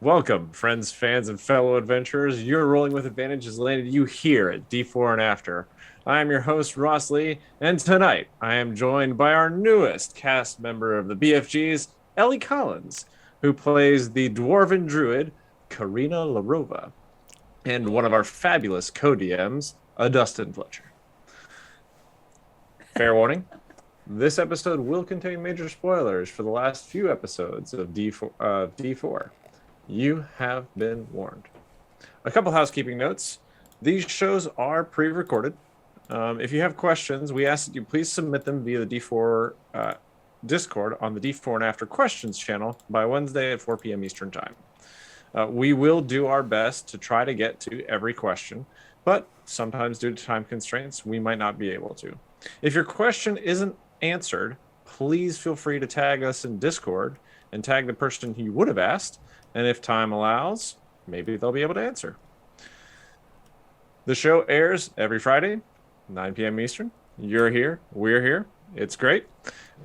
Welcome, friends, fans, and fellow adventurers. Your Rolling with Advantage has landed you here at D4&After. I am your host, Ross Lee, and tonight I am joined by our newest cast member of the BFGs, Ellie Collins, who plays the Dwarven Druid, Karina Larova, and one of our fabulous co-DMs, Dustin Fletcher. Fair warning, this episode will contain major spoilers for the last few episodes of D4. You have been warned. A couple housekeeping notes. These shows are pre-recorded. If you have questions, we ask that you please submit them via the D4 Discord on the D4&After questions channel by Wednesday at 4 p.m. Eastern Time. We will do our best to try to get to every question, but sometimes due to time constraints, we might not be able to. If your question isn't answered, please feel free to tag us in Discord and tag the person you would have asked, and if time allows, maybe they'll be able to answer. The show airs every Friday, 9 p.m. Eastern. You're here, we're here. It's great.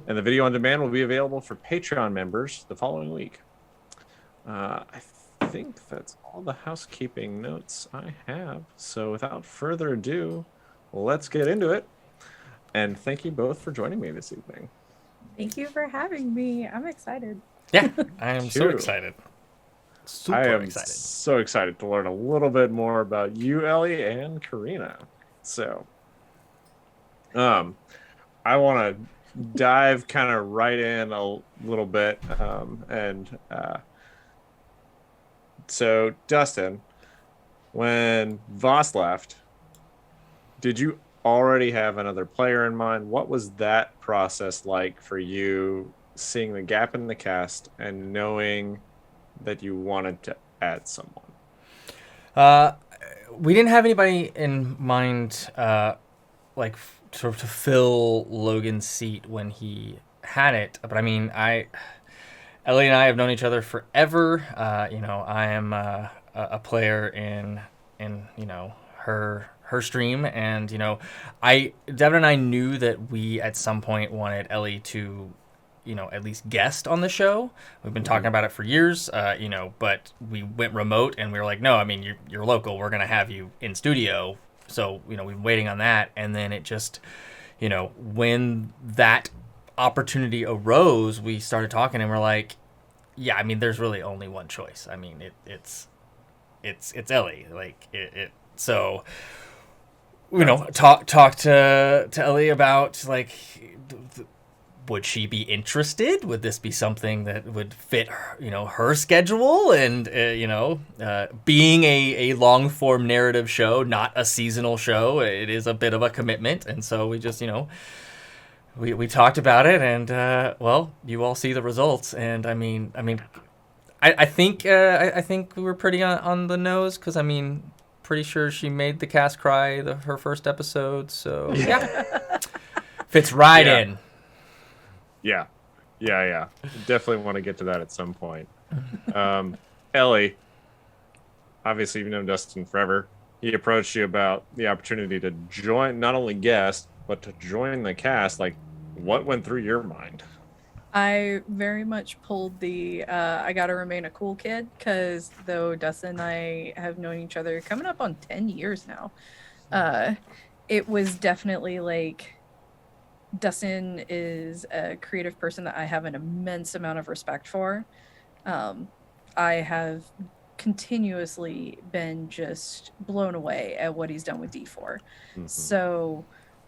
And the video on demand will be available for Patreon members the following week. I think that's all the housekeeping notes I have. So without further ado, let's get into it. And thank you both for joining me this evening. Thank you for having me. I'm excited. Yeah, I am so excited. Super excited. So excited to learn a little bit more about you, Ellie, and Karina. So, I want to dive kind of right in a little bit. So, Dustin, when Voss left, did you already have another player in mind? What was that process like for you, seeing the gap in the cast and knowing that you wanted to add someone? We didn't have anybody in mind, like sort of to fill Logan's seat when he had it. But I mean, Ellie and I have known each other forever. I am a player in her stream, and Devin and I knew that we at some point wanted Ellie to at least guest on the show. We've been talking about it for years, but we went remote and we were like, no, I mean, you're local. We're going to have you in studio. So, we've been waiting on that. And then it just, when that opportunity arose, we started talking and we're like, yeah, I mean, there's really only one choice. I mean, it's Ellie. Like so, talk to Ellie about like, would she be interested? Would this be something that would fit her, her schedule? And, being a long form narrative show, not a seasonal show, it is a bit of a commitment. And so we just, we talked about it, and, well, you all see the results. And I think we were pretty on the nose, because pretty sure she made the cast cry her first episode. So yeah, fits right in. Yeah. Definitely want to get to that at some point. Ellie, obviously you've known Dustin forever. He approached you about the opportunity to join, not only guest, but to join the cast. Like, what went through your mind? I very much pulled the I gotta remain a cool kid, because though Dustin and I have known each other coming up on 10 years now, it was definitely like, Dustin is a creative person that I have an immense amount of respect for. I have continuously been just blown away at what he's done with D4. Mm-hmm. So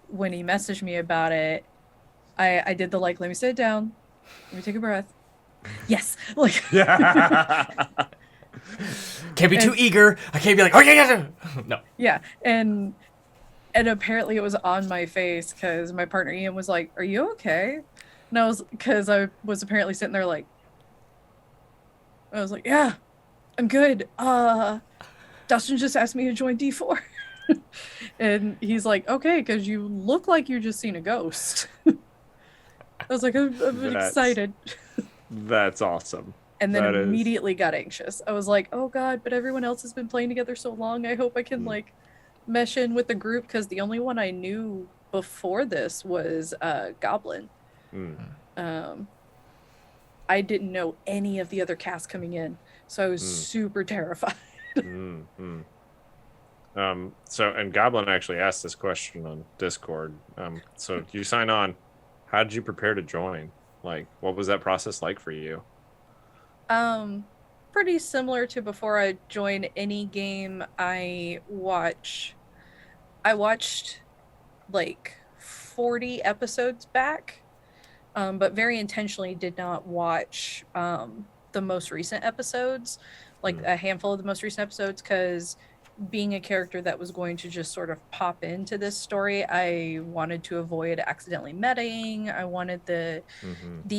when he messaged me about it, I did the let me sit down, let me take a breath. Yes. Can't be too eager. I can't be like, oh yeah. No. Yeah. And apparently it was on my face, because my partner Ian was like, are you okay? And because I was apparently sitting there I was like, yeah, I'm good. Dustin just asked me to join D4. And he's like, okay, because you look like you just seen a ghost. I was like, I'm excited. That's awesome. And then immediately got anxious. I was like, oh God, but everyone else has been playing together so long. I hope I can mesh in with the group, because the only one I knew before this was Goblin. I didn't know any of the other cast coming in, So I was super terrified. Mm-hmm. So, and Goblin actually asked this question on Discord. So you sign on. How did you prepare to join? Like, what was that process like for you? Pretty similar to before I join any game. I watched like 40 episodes back, but very intentionally did not watch the most recent episodes, like a handful of the most recent episodes, because being a character that was going to just sort of pop into this story, I wanted to avoid accidentally metaing. I wanted the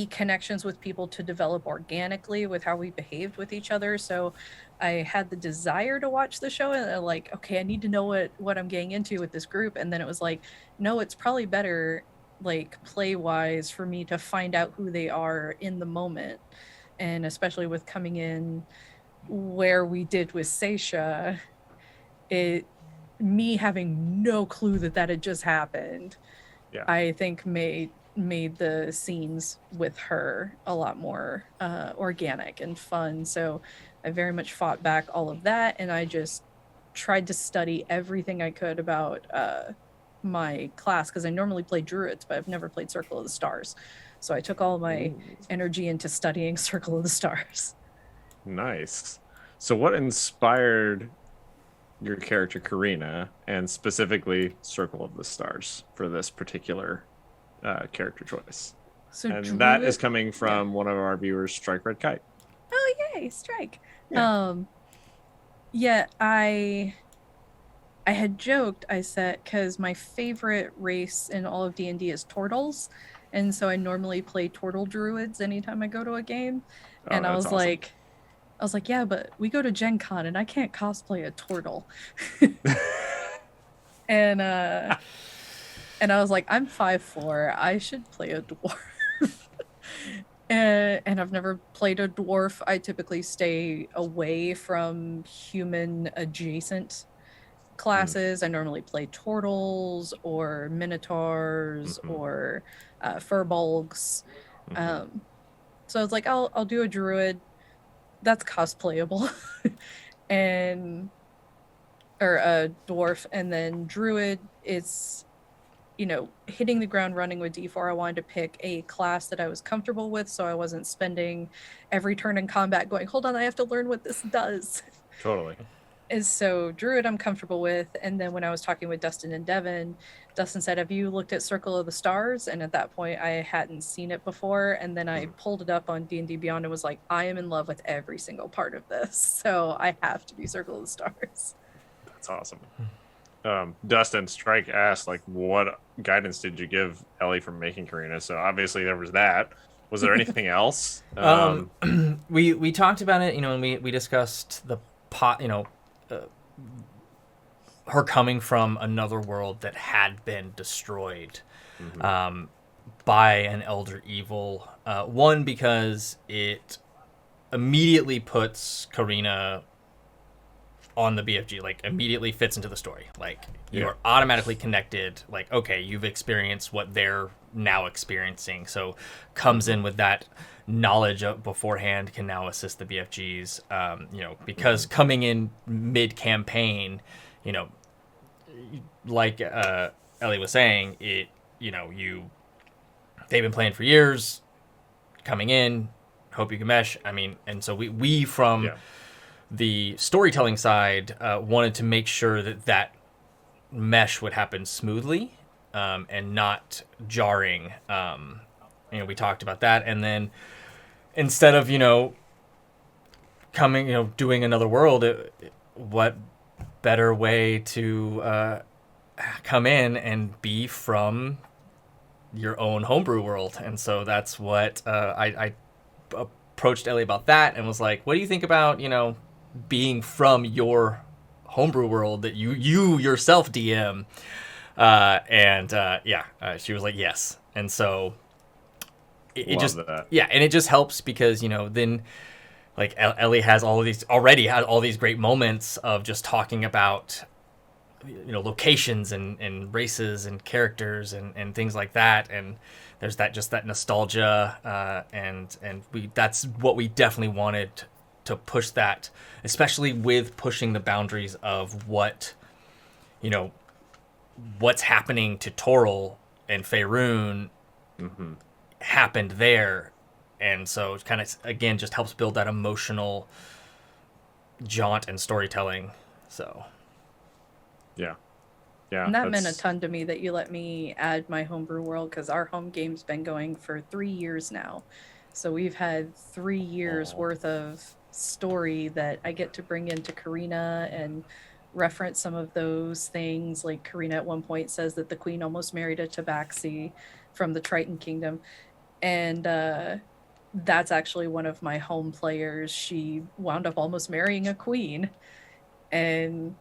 connections with people to develop organically with how we behaved with each other. So I had the desire to watch the show, and like, okay, I need to know what I'm getting into with this group. And then it was like, no, it's probably better, like play wise, for me to find out who they are in the moment. And especially with coming in where we did with Seisha, me having no clue that had just happened, Yeah. I think made the scenes with her a lot more organic and fun. So I very much fought back all of that, and I just tried to study everything I could about my class, because I normally play druids, but I've never played Circle of the Stars. So I took all my energy into studying Circle of the Stars. Nice. So what inspired your character Karina, and specifically Circle of the Stars, for this particular character choice? So and that is coming from one of our viewers, Strike Red Kite. Oh yay, Strike. Yeah. Yeah, I had joked, I said, because my favorite race in all of D&D is Turtles, and so I normally play Turtle Druids anytime I go to a game. And I was awesome. like, yeah, but we go to Gen Con and I can't cosplay a turtle. and I was like, I'm 5'4", I should play a dwarf. And I've never played a dwarf. I typically stay away from human adjacent classes. I normally play turtles or minotaurs or furbolgs. So I was like, I'll do a druid. That's cosplayable. or a dwarf. And then druid is, hitting the ground running with D4. I wanted to pick a class that I was comfortable with, so I wasn't spending every turn in combat going, hold on, I have to learn what this does. Totally. And so druid I'm comfortable with. And then when I was talking with Dustin and Devin, Dustin said, have you looked at Circle of the Stars? And at that point I hadn't seen it before. And then I pulled it up on D&D Beyond and was like, I am in love with every single part of this, so I have to be Circle of the Stars. That's awesome. Dustin, Strike asked, like, what guidance did you give Ellie for making Karina? So obviously there was that. Was there anything else? We talked about it, and we discussed the pot, her coming from another world that had been destroyed by an elder evil. One, because it immediately puts Karina on the BFG, like immediately fits into the story. Like you're automatically connected. Like, okay, you've experienced what they're now experiencing. So comes in with that knowledge of beforehand, can now assist the BFGs. Because coming in mid campaign, like Ellie was saying, they've been playing for years, coming in, hope you can mesh. And so we from the storytelling side wanted to make sure that mesh would happen smoothly and not jarring. We talked about that, and then instead of coming, doing another world, what better way to come in and be from your own homebrew world? And so that's what I approached Ellie about that, and was like, what do you think about being from your homebrew world that you yourself DM? She was like, yes. And so it just that. And it just helps because then like Ellie has already had all these great moments of just talking about locations and races and characters and things like that, and there's that nostalgia, and that's what we definitely wanted to push that, especially with pushing the boundaries of what, you know, what's happening to Toril and Faerun happened there. And so it kind of, again, just helps build that emotional jaunt and storytelling. So, Yeah. Yeah. And that meant a ton to me that you let me add my homebrew world, because our home game's been going for 3 years now. So we've had 3 years worth of story that I get to bring into Karina and reference some of those things. Like Karina at one point says that the queen almost married a tabaxi from the Triton Kingdom. And that's actually one of my home players. She wound up almost marrying a queen. And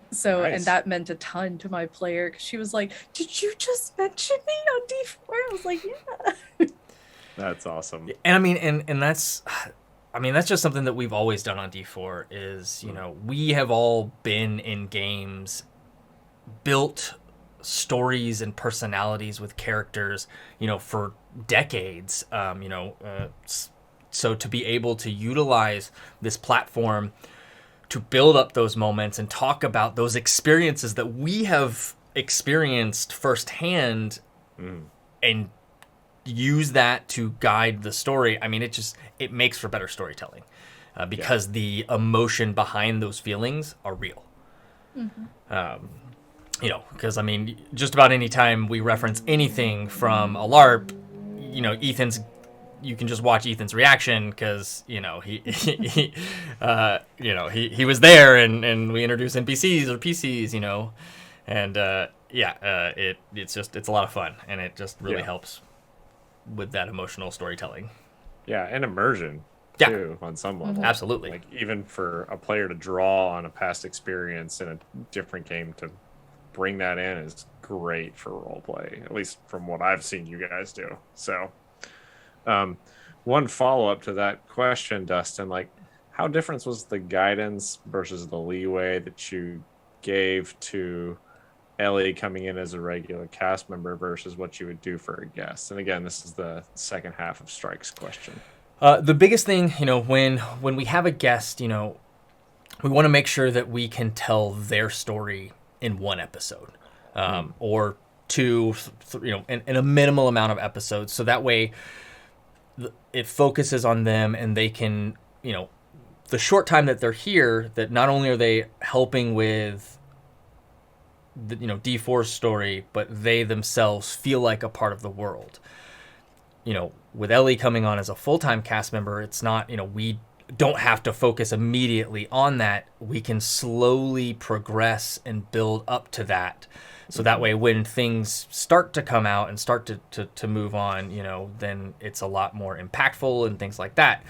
so, Nice. and that meant a ton to my player, because she was like, "Did you just mention me on D4?" I was like, "Yeah." That's awesome. and I mean, and that's, I mean, that's just something that we've always done on D4 is, you know, we have all been in games, built stories and personalities with characters, you know, for decades, so to be able to utilize this platform to build up those moments and talk about those experiences that we have experienced firsthand and use that to guide the story. I mean, it makes for better storytelling because the emotion behind those feelings are real. You know, because I mean, just about any time we reference anything from a LARP, you know, you can just watch Ethan's reaction because, you know, he was there and we introduce NPCs or PCs, you know, and it's a lot of fun, and it just really helps with that emotional storytelling. Yeah, and immersion Yeah. too on some level. Absolutely. Like even for a player to draw on a past experience in a different game, to bring that in is great for role play, at least from what I've seen you guys do. So one follow-up to that question, Dustin, like how different was the guidance versus the leeway that you gave to Ellie coming in as a regular cast member versus what you would do for a guest? And again, this is the second half of Strike's question. The biggest thing, you know, when we have a guest, you know, we want to make sure that we can tell their story in one episode or two, you know, in a minimal amount of episodes. So that way it focuses on them and they can, you know, the short time that they're here, that not only are they helping with the, you know, D4's story, but they themselves feel like a part of the world. You know, with Ellie coming on as a full-time cast member, it's not, you know, we don't have to focus immediately on that. We can slowly progress and build up to that. So that way, when things start to come out and start to move on, you know, then it's a lot more impactful and things like that.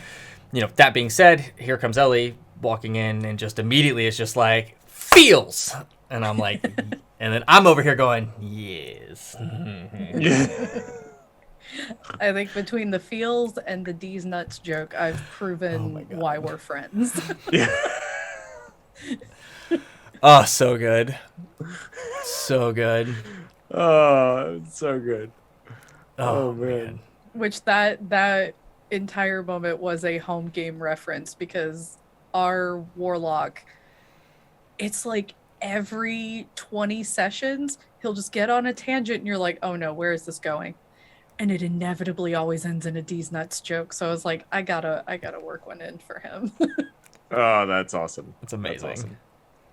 You know, that being said, here comes Ellie walking in and just immediately it's just like, feels. And I'm like, and then I'm over here going, yes. I think between the feels and the D's nuts joke, I've proven why we're friends. Oh, so good. So good. Oh, it's so good. Oh, man. Which that entire moment was a home game reference, because our warlock, it's like every 20 sessions, he'll just get on a tangent and you're like, oh no, where is this going? And it inevitably always ends in a D's nuts joke. So I was like, I gotta work one in for him. Oh, that's awesome. It's amazing. That's awesome.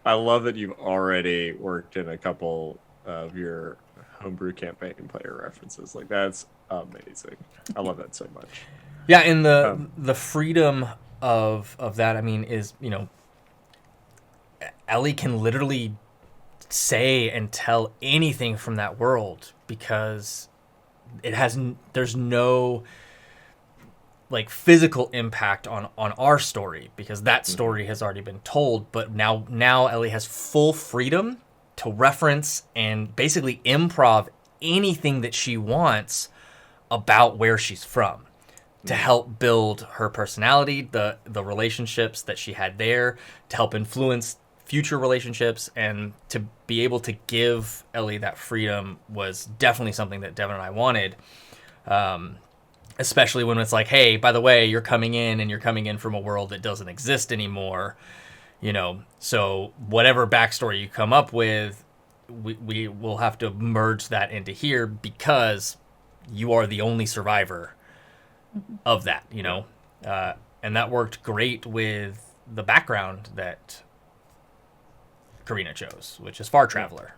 I love that you've already worked in a couple of your homebrew campaign player references. Like, that's amazing. I love that so much. Yeah, and the freedom of that, I mean, is, you know, Ellie can literally say and tell anything from that world because there's no like physical impact on our story, because that story has already been told. But now Ellie has full freedom to reference and basically improv anything that she wants about where she's from, to help build her personality, the relationships that she had there, to help influence future relationships, and to be able to give Ellie that freedom was definitely something that Devin and I wanted. especially when it's like, hey, by the way, you're coming in and you're coming in from a world that doesn't exist anymore, so whatever backstory you come up with, we will have to merge that into here because you are the only survivor of that, and that worked great with the background that Karina chose, which is Far Traveler.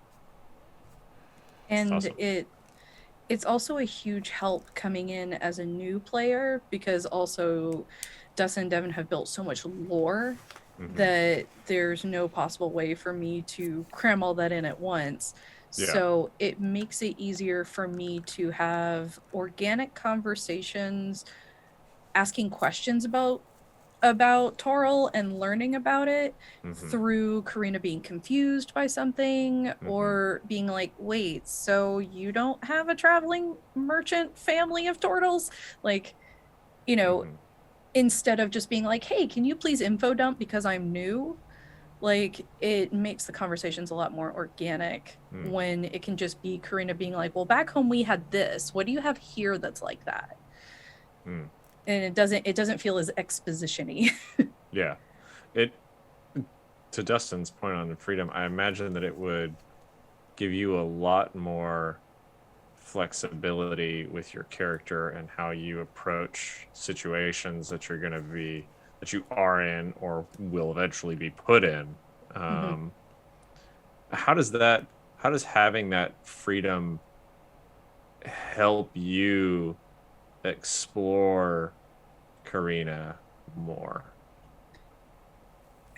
And awesome. it's also a huge help coming in as a new player, because also Dustin and Devin have built so much lore that there's no possible way for me to cram all that in at once. Yeah. So it makes it easier for me to have organic conversations, asking questions about Toril and learning about it through Karina being confused by something or being like, wait, so you don't have a traveling merchant family of turtles? Like, instead of just being like, hey, can you please info dump because I'm new? Like, it makes the conversations a lot more organic when it can just be Karina being like, well, back home we had this. What do you have here that's like that? And it doesn't feel as exposition-y. Yeah. To Dustin's point on the freedom, I imagine that it would give you a lot more flexibility with your character and how you approach situations that you are in or will eventually be put in. How does having that freedom help you explore Karina more?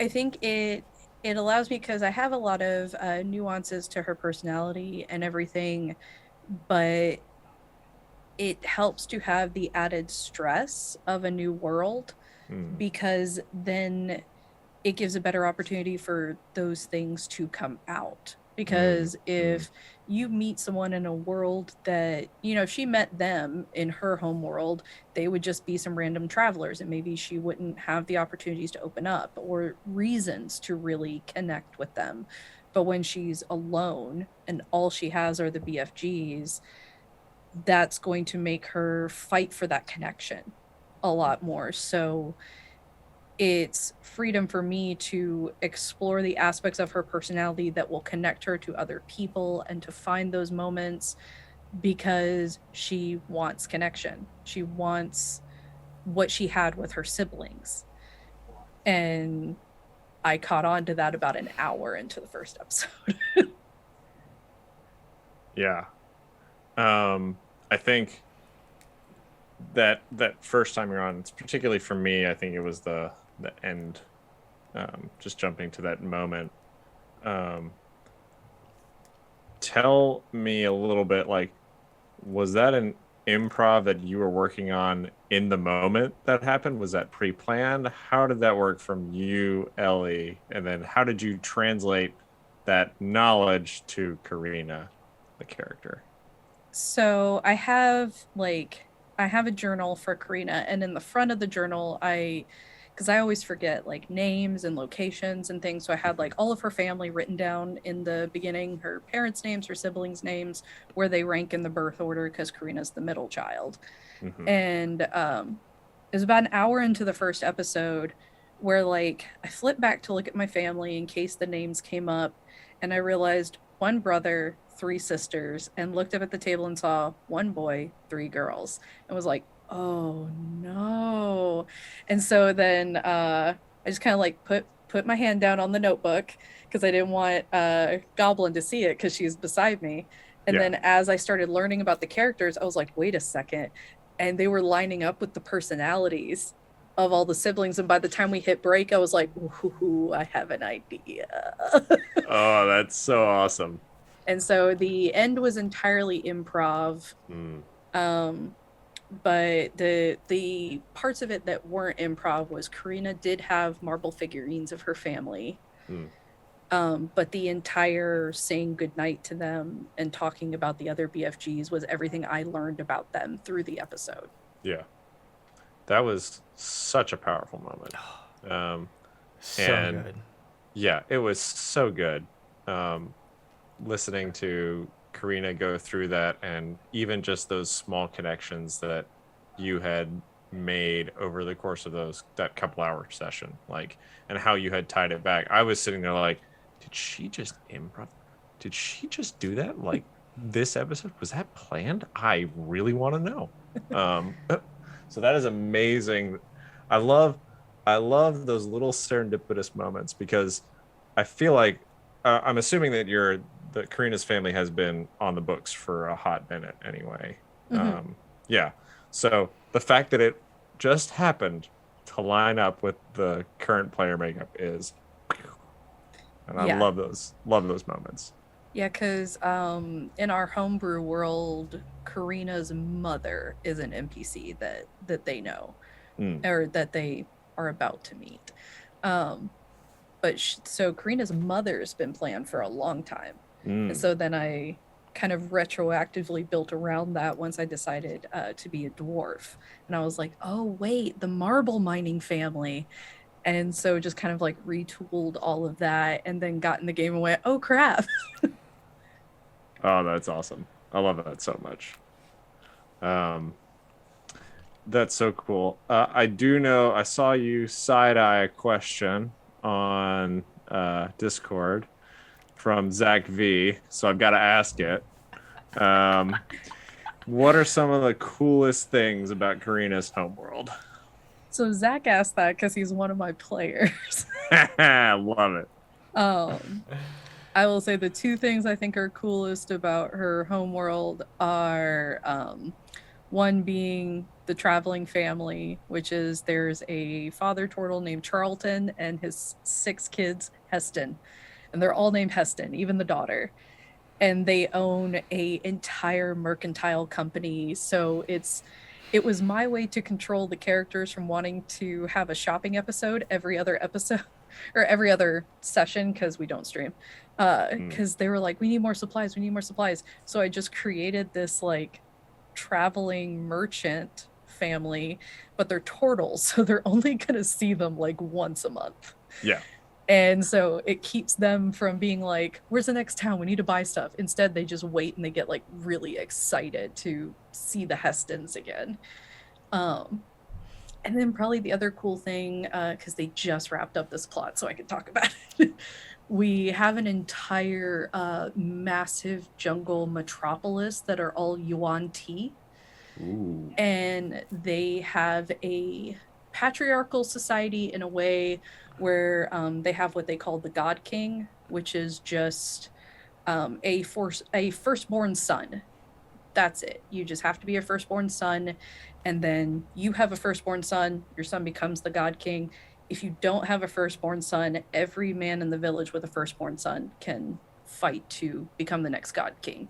I think it allows me, because I have a lot of nuances to her personality and everything, but it helps to have the added stress of a new world, because then it gives a better opportunity for those things to come out. Because if you meet someone in a world that, if she met them in her home world, they would just be some random travelers, and maybe she wouldn't have the opportunities to open up or reasons to really connect with them. But when she's alone and all she has are the BFGs, that's going to make her fight for that connection a lot more. So it's freedom for me to explore the aspects of her personality that will connect her to other people and to find those moments, because she wants connection. She wants what she had with her siblings. And I caught on to that about an hour into the first episode. Yeah. I think that first time you're on, it's particularly for me, I think it was the end, just jumping to that moment. Tell me a little bit, like, was that an improv that you were working on in the moment that happened? Was that pre-planned? How did that work from you, Ellie? And then how did you translate that knowledge to Karina, the character? So I have a journal for Karina, and in the front of the journal, because I always forget like names and locations and things. So I had like all of her family written down in the beginning, her parents' names, her siblings' names, where they rank in the birth order, because Karina's the middle child. And it was about an hour into the first episode where like I flipped back to look at my family in case the names came up, and I realized one brother, three sisters, and looked up at the table and saw one boy, three girls, and was like, oh no. And so then I just kind of like put my hand down on the notebook, because I didn't want Goblin to see it, because she's beside me. And then as I started learning about the characters, I was like, wait a second. And they were lining up with the personalities of all the siblings. And by the time we hit break, I was like, ooh, I have an idea. Oh, that's so awesome. And so the end was entirely improv. But the parts of it that weren't improv was Karina did have marble figurines of her family. But the entire saying goodnight to them and talking about the other BFGs was everything I learned about them through the episode. Yeah. That was such a powerful moment. So good. Yeah, it was so good. Listening to Karina go through that, and even just those small connections that you had made over the course of that couple hour session, like, and how you had tied it back. I was sitting there like, did she just improv? Did she just do that? Like, this episode, was that planned? I really want to know. So that is amazing. I love those little serendipitous moments, because I feel like I'm assuming that Karina's family has been on the books for a hot minute anyway. Mhm. Yeah. So the fact that it just happened to line up with the current player makeup is, and I Yeah. love those moments. Yeah, because in our homebrew world, Karina's mother is an NPC that they know, Mm. or that they are about to meet. But so Karina's mother's been planned for a long time, and Mm. so then I kind of retroactively built around that once I decided to be a dwarf, and I was like, oh wait, the marble mining family. And so just kind of like retooled all of that, and then got in the game and went, oh crap. Oh, that's awesome. I love that so much. That's so cool. I do know I saw you side eye a question on Discord from Zach V, so I've got to ask it. What are some of the coolest things about Karina's Homeworld? So Zach asked that because he's one of my players. Love it. I will say the two things I think are coolest about her homeworld are one being the traveling family, which is there's a father turtle named Charlton and his 6 kids, Heston. And they're all named Heston, even the daughter. And they own a entire mercantile company. So it was my way to control the characters from wanting to have a shopping episode every other episode or every other session, because we don't stream, because they were like, we need more supplies, we need more supplies. So I just created this like traveling merchant family, but they're turtles, so they're only gonna see them like once a month. Yeah. And so it keeps them from being like, where's the next town? We need to buy stuff. Instead, they just wait and they get like really excited to see the Hestons again. And then probably the other cool thing, because they just wrapped up this plot, so I can talk about it. We have an entire massive jungle metropolis that are all Yuan tea. Ooh. And they have a patriarchal society in a way where they have what they call the God King, which is just a firstborn son. That's it. You just have to be a firstborn son, and then you have a firstborn son. Your son becomes the God King. If you don't have a firstborn son, every man in the village with a firstborn son can fight to become the next God King.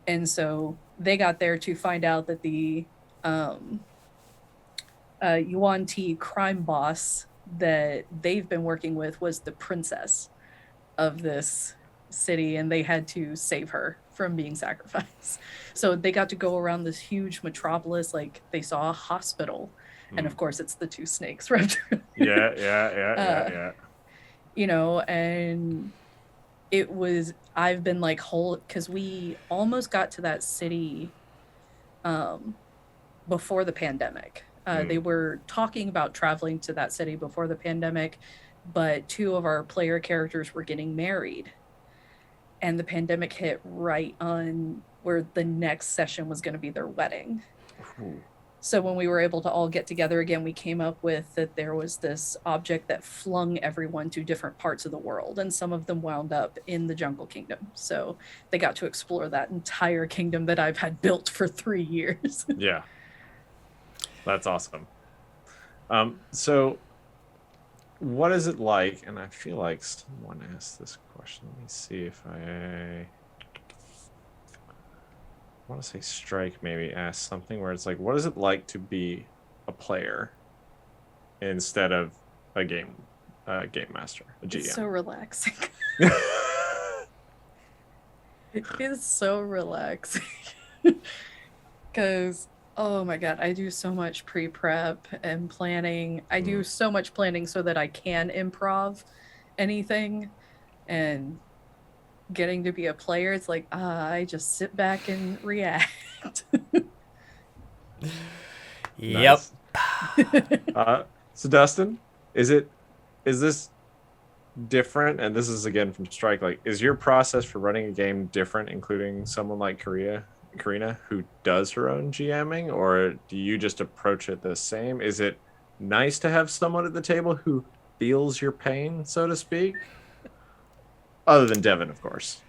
And so they got there to find out that the Yuan Ti crime boss that they've been working with was the princess of this city, and they had to save her from being sacrificed. So they got to go around this huge metropolis, like they saw a hospital, and of course it's the 2 snakes wrapped around. Yeah. You know, and I've been like because we almost got to that city before the pandemic. They were talking about traveling to that city before the pandemic, but 2 of our player characters were getting married, and the pandemic hit right on where the next session was going to be their wedding. Ooh. So when we were able to all get together again, we came up with that there was this object that flung everyone to different parts of the world, and some of them wound up in the Jungle Kingdom. So they got to explore that entire kingdom that I've had built for 3 years. Yeah. That's awesome. So what is it like? And I feel like someone asked this question. Let me see if I want to say Strike maybe asked something where it's like, what is it like to be a player instead of a game master, a GM? It's so relaxing. It is so relaxing. Because, oh my God, I do so much pre-prep and planning. I do so much planning so that I can improv anything. And getting to be a player, it's like, I just sit back and react. Yep. So Dustin, is this different? And this is again from Strike. Like, is your process for running a game different, including someone like Karina, who does her own GMing, or do you just approach it the same? Is it nice to have someone at the table who feels your pain, so to speak? Other than Devin, of course.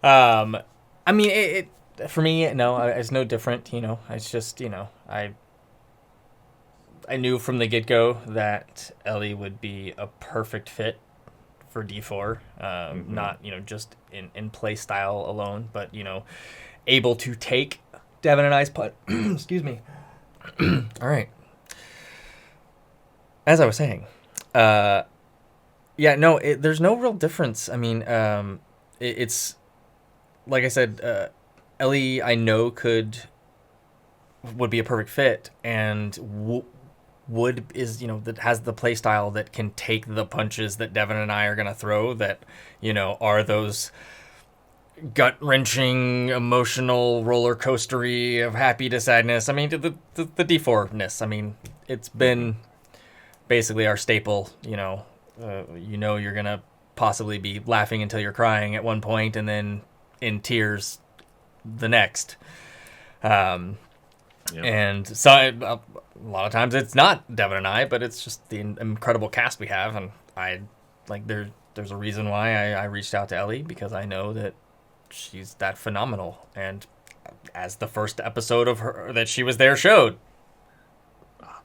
I mean, it for me, no, it's no different. You know, it's just, you know, I knew from the get go that Ellie would be a perfect fit for D4. Not, you know, just in play style alone, but, you know, able to take Devin and I's putt. Excuse me. All right. As I was saying, yeah, no, there's no real difference. I mean, it's like I said, Ellie, I know would be a perfect fit, and Wood is, you know, that has the play style that can take the punches that Devin and I are gonna throw. That, you know, are those gut wrenching, emotional roller coastery of happy to sadness. I mean, the D4-ness. I mean, it's been basically our staple. You know, you're gonna possibly be laughing until you're crying at one point, and then in tears the next. And so a lot of times it's not Devin and I, but it's just the incredible cast we have. And I like there's a reason why I reached out to Ellie, because I know that she's that phenomenal. And as the first episode of her that she was there showed,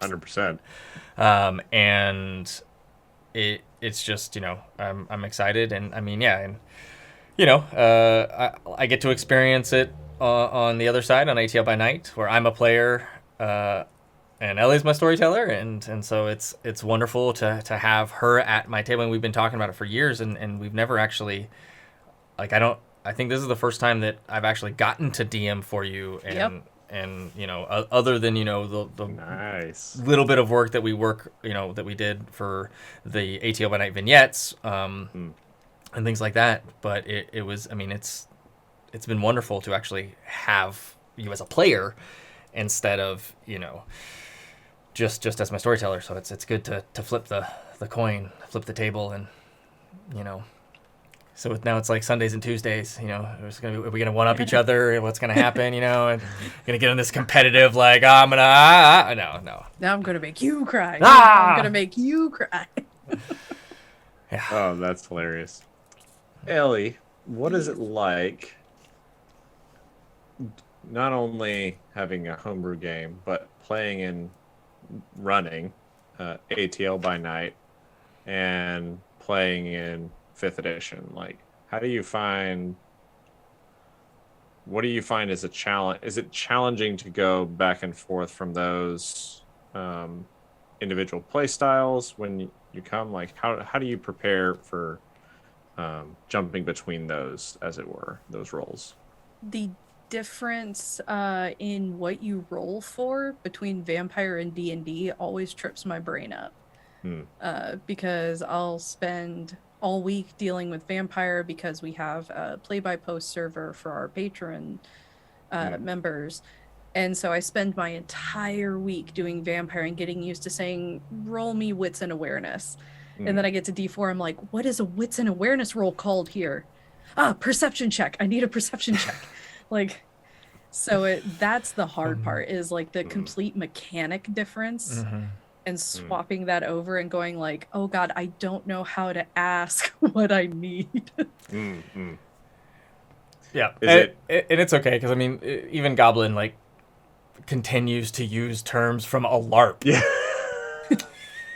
100%. And it's just, you know, I'm excited. And I mean, yeah, and you know, I get to experience it on the other side on ATL by Night, where I'm a player and Ellie's my storyteller, and so it's wonderful to have her at my table. And we've been talking about it for years, and we've never actually, like, I think this is the first time that I've actually gotten to DM for you, and you know, other than, you know, the nice little bit of work that we did for the ATL by Night vignettes, and things like that. But it was, I mean, it's been wonderful to actually have you as a player instead of, you know, just as my storyteller. So it's good to flip the coin, flip the table, and, you know. So now it's like Sundays and Tuesdays, you know, are we gonna one up each other? What's gonna happen, you know? And gonna get in this competitive, like, no. Now I'm gonna make you cry. Ah! I'm gonna make you cry. Yeah. Oh, that's hilarious. Ellie, what is it like not only having a homebrew game, but playing and running ATL by Night and playing in 5th edition? Like, what do you find as a challenge? Is it challenging to go back and forth from those individual play styles when you come? Like, how do you prepare for jumping between those, as it were, those roles? The difference in what you roll for between vampire and D&D always trips my brain up. Because I'll spend all week dealing with vampire, because we have a play-by-post server for our patron members. And so I spend my entire week doing vampire and getting used to saying, roll me wits and awareness. And then I get to D4, I'm like, what is a wits and awareness roll called here? Perception check. I need a perception check. Like, so that's the hard part, is like the complete mechanic difference. And swapping that over and going like, oh God, I don't know how to ask what I need. Yeah. And it's okay, because I mean, even Goblin, like, continues to use terms from a LARP. Yeah.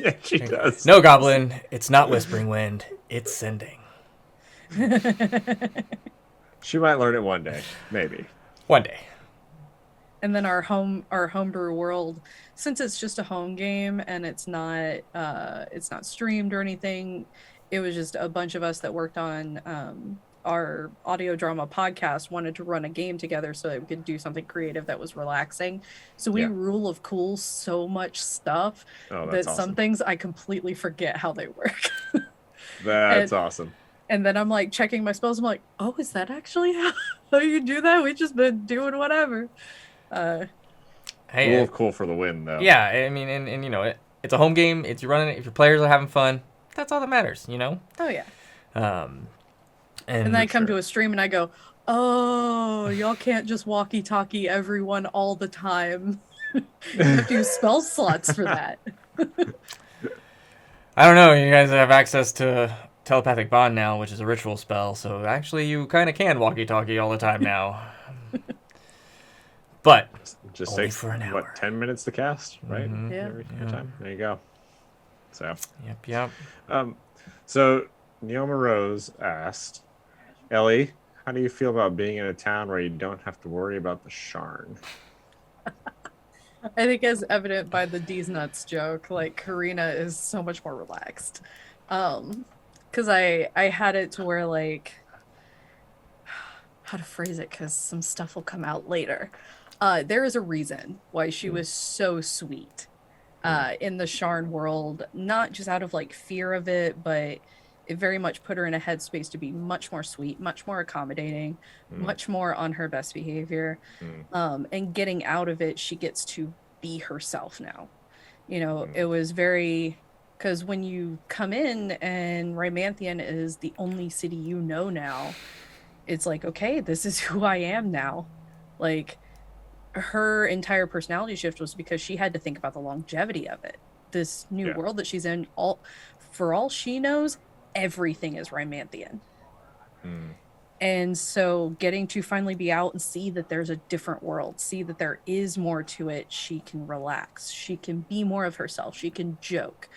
Yeah, she does. No, Goblin, it's not Whispering Wind, it's Sending. She might learn it one day, maybe. One day. And then our homebrew world, since it's just a home game and it's not streamed or anything, it was just a bunch of us that worked on our audio drama podcast wanted to run a game together so that we could do something creative that was relaxing. So we rule of cool so much stuff that awesome. Some things I completely forget how they work. That's awesome. And then I'm like checking my spells. I'm like, oh, is that actually how you do that? We've just been doing whatever. Hey, Rule of cool for the win, though. yeah, I mean, and you know, it's a home game. It's you running it. If your players are having fun, that's all that matters, you know. Oh yeah. And And then I come sure. to a stream and I go, oh, y'all can't just walkie-talkie everyone all the time. You have to use spell slots for that. I don't know. You guys have access to telepathic bond now, which is a ritual spell. So actually, you kind of can walkie-talkie all the time now. But Just only takes, for an hour. 10 minutes to cast, right? Yeah. Every time. There you go. So, Yep. so Neoma Rose asked, Ellie, how do you feel about being in a town where you don't have to worry about the Sharn? I think as evident by the D's nuts joke, like Karina is so much more relaxed. Cause I had it to where like how to phrase it, because some stuff will come out later. There is a reason why she was so sweet in the Sharn world, not just out of like fear of it, but it very much put her in a headspace to be much more sweet, much more accommodating, much more on her best behavior. And getting out of it, she gets to be herself now. You know, it was very, because when you come in and Rymanthian is the only city you know now, it's like, okay, this is who I am now. Like, her entire personality shift was because she had to think about the longevity of it. This new world that she's in, for all she knows, everything is Rymanthian. And so getting to finally be out and see that there's a different world, see that there is more to it, she can relax. She can be more of herself. She can joke.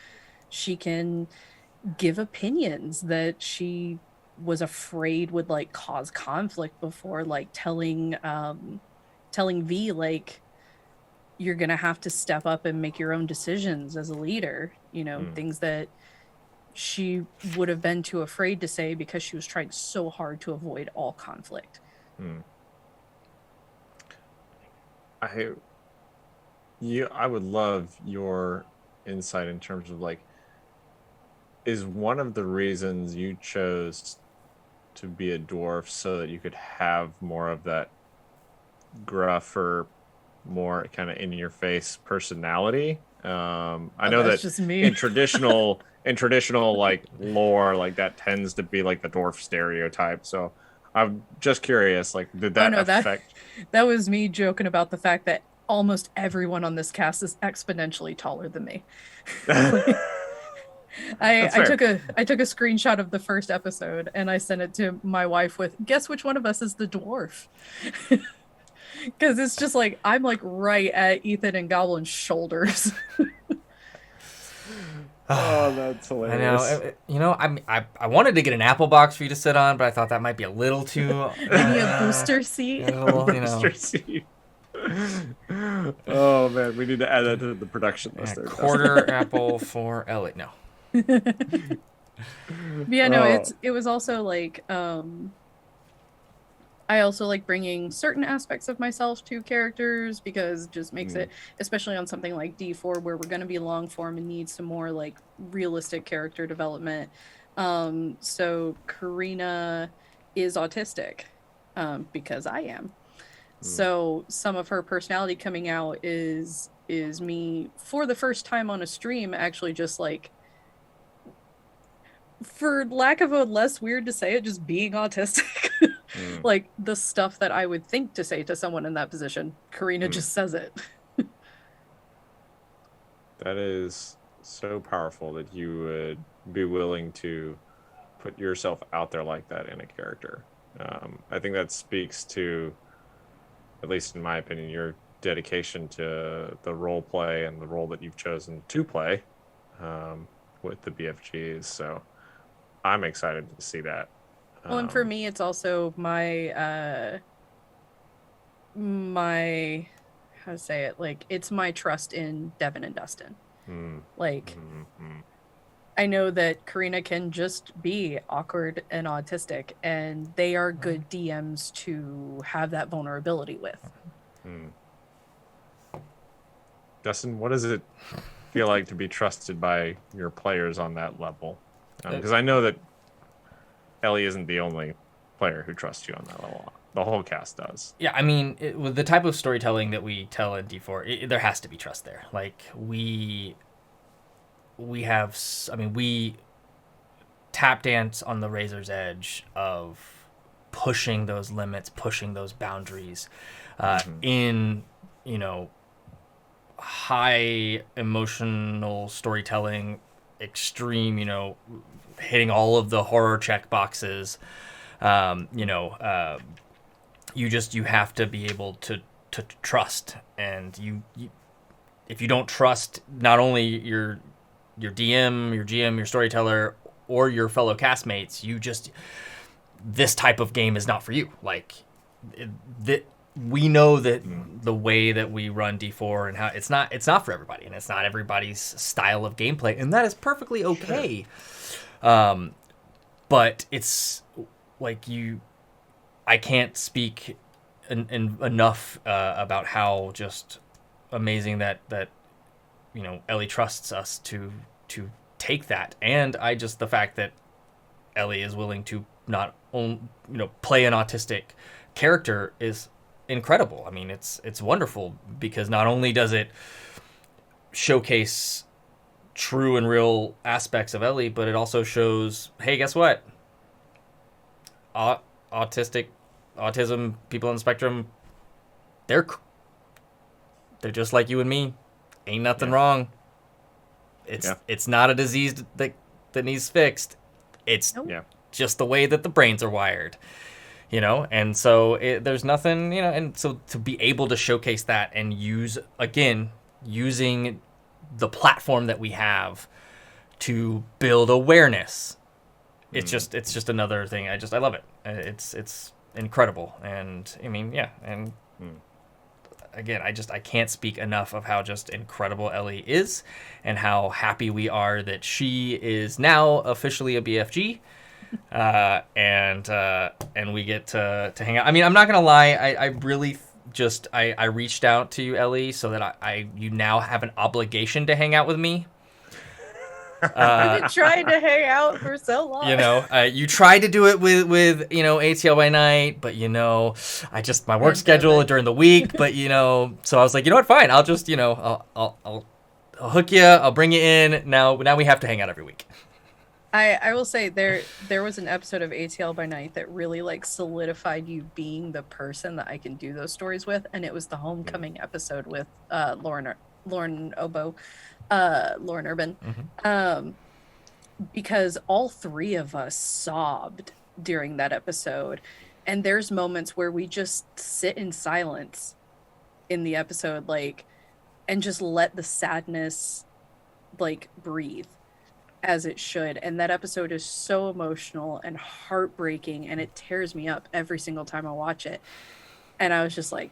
She can give opinions that she was afraid would like cause conflict before, like telling V like, you're gonna have to step up and make your own decisions as a leader, you know, things that she would have been too afraid to say because she was trying so hard to avoid all conflict. I would love your insight in terms of like, is one of the reasons you chose to be a dwarf so that you could have more of that gruffer, more kind of in your face personality? I know that just me. in traditional like lore, like that tends to be like the dwarf stereotype. So I'm just curious, like, did that affect? That was me joking about the fact that almost everyone on this cast is exponentially taller than me. I took a screenshot of the first episode and I sent it to my wife with, guess which one of us is the dwarf? Because it's just like, I'm like right at Ethan and Goblin's shoulders. Oh, that's hilarious. I know. You know, I wanted to get an apple box for you to sit on, but I thought that might be a little too. Maybe a booster seat. Booster seat. Oh man, we need to add that to the production list. A quarter apple for Ellie. No. Yeah, no, it was also like I also like bringing certain aspects of myself to characters because it just makes it, especially on something like D4 where we're going to be long form and need some more like realistic character development. So Karina is autistic because I am. So some of her personality coming out is me for the first time on a stream actually just like, for lack of a less weird to say it, just being autistic. Like the stuff that I would think to say to someone in that position, Karina just says it. That is so powerful that you would be willing to put yourself out there like that in a character. I think that speaks to, at least in my opinion, your dedication to the role play and the role that you've chosen to play with the BFGs. So I'm excited to see that. Well, and for me, it's also my how to say it, like, it's my trust in Devin and Dustin. Like, I know that Karina can just be awkward and autistic, and they are good DMs to have that vulnerability with. Dustin, what does it feel like to be trusted by your players on that level? Because I know that Ellie isn't the only player who trusts you on that level. The whole cast does. Yeah, I mean, with the type of storytelling that we tell in D4, there has to be trust there. Like we have, I mean, we tap dance on the razor's edge of pushing those limits, pushing those boundaries, in, you know, high emotional storytelling, extreme, you know, hitting all of the horror check boxes. You have to be able to trust, and you if you don't trust not only your DM, your GM, your storyteller, or your fellow castmates, this type of game is not for you. Like we know that the way that we run D4 and how it's not for everybody, and it's not everybody's style of gameplay, and that is perfectly okay. Sure. But it's like I can't speak enough about how just amazing that you know, Ellie trusts us to take that, and the fact that Ellie is willing to not only, you know, play an autistic character is incredible. I mean, it's wonderful, because not only does it showcase true and real aspects of Ellie, but it also shows, hey, guess what? Autism, people on the spectrum, they're just like you and me. Ain't nothing wrong. It's not a disease that needs fixed. It's just the way that the brains are wired, you know? And so there's nothing, you know, and so to be able to showcase that and using the platform that we have to build awareness, it's just another thing. I love it. It's incredible. And I mean, and again, I can't speak enough of how just incredible Ellie is, and how happy we are that she is now officially a BFG, and we get to hang out. I mean, I'm not gonna lie, I really I reached out to you, Ellie, so that you now have an obligation to hang out with me. I've been trying to hang out for so long. You know, you tried to do it with you know, ATL by night, but you know, my work schedule during the week. But you know, so I was like, you know what, fine, I'll just, you know, I'll hook you, I'll bring you in. Now we have to hang out every week. I will say there was an episode of ATL by night that really like solidified you being the person that I can do those stories with, and it was the homecoming episode with Lauren Urban. Because all three of us sobbed during that episode, and there's moments where we just sit in silence in the episode, like, and just let the sadness like breathe as it should. And that episode is so emotional and heartbreaking, and it tears me up every single time I watch it. And I was just like,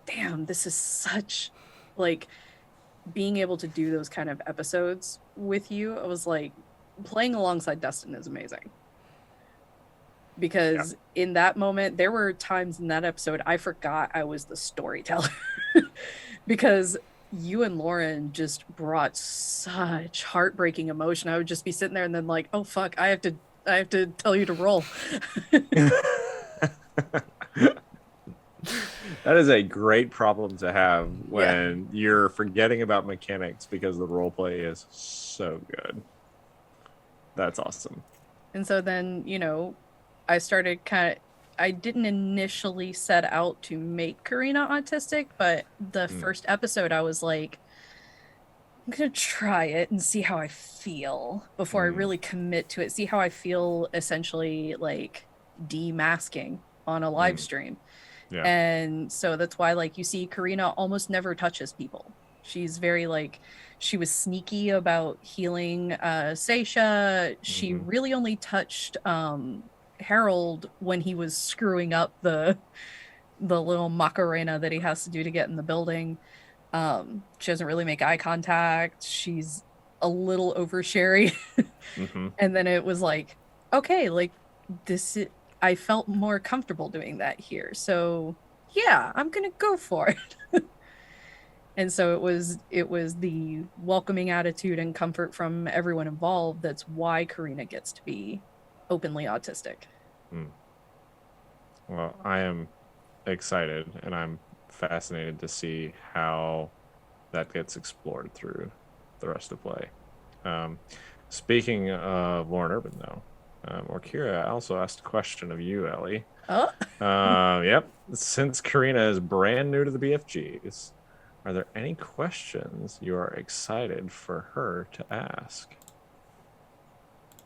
damn, this is such, like, being able to do those kind of episodes with you, I was like, playing alongside Dustin is amazing. Because in that moment, there were times in that episode I forgot I was the storyteller. Because you and Lauren just brought such heartbreaking emotion. I would just be sitting there and then like, oh fuck, I have to tell you to roll. That is a great problem to have when you're forgetting about mechanics because the role play is so good. That's awesome. And so then, you know, I started I didn't initially set out to make Karina autistic, but the first episode I was like, I'm going to try it and see how I feel before I really commit to it. See how I feel, essentially like demasking on a live stream. Yeah. And so that's why, like, you see Karina almost never touches people. She's very like, she was sneaky about healing Seisha. She really only touched Harold when he was screwing up the little Macarena that he has to do to get in the building. She doesn't really make eye contact. She's a little oversharing. And then it was like, okay, like I felt more comfortable doing that here. So yeah, I'm going to go for it. And so it was the welcoming attitude and comfort from everyone involved. That's why Karina gets to be openly autistic. Well, I am excited and I'm fascinated to see how that gets explored through the rest of play. Um, Speaking of Lauren Urban, though, or Kira also asked a question of you, Ellie. Oh, Yep. Since Karina is brand new to the BFGs, are there any questions you are excited for her to ask?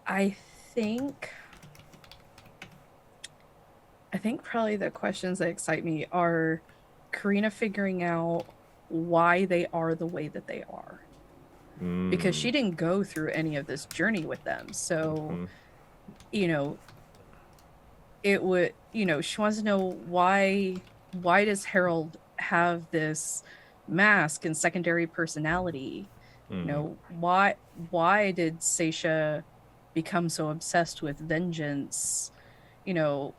I think probably the questions that excite me are Karina figuring out why they are the way that they are. Because she Mm, didn't go through any of this journey with them. So, mhm, you know, it would, she wants to know why does Harold have this mask and secondary personality? mhm, Why did Seisha become so obsessed with vengeance? You know,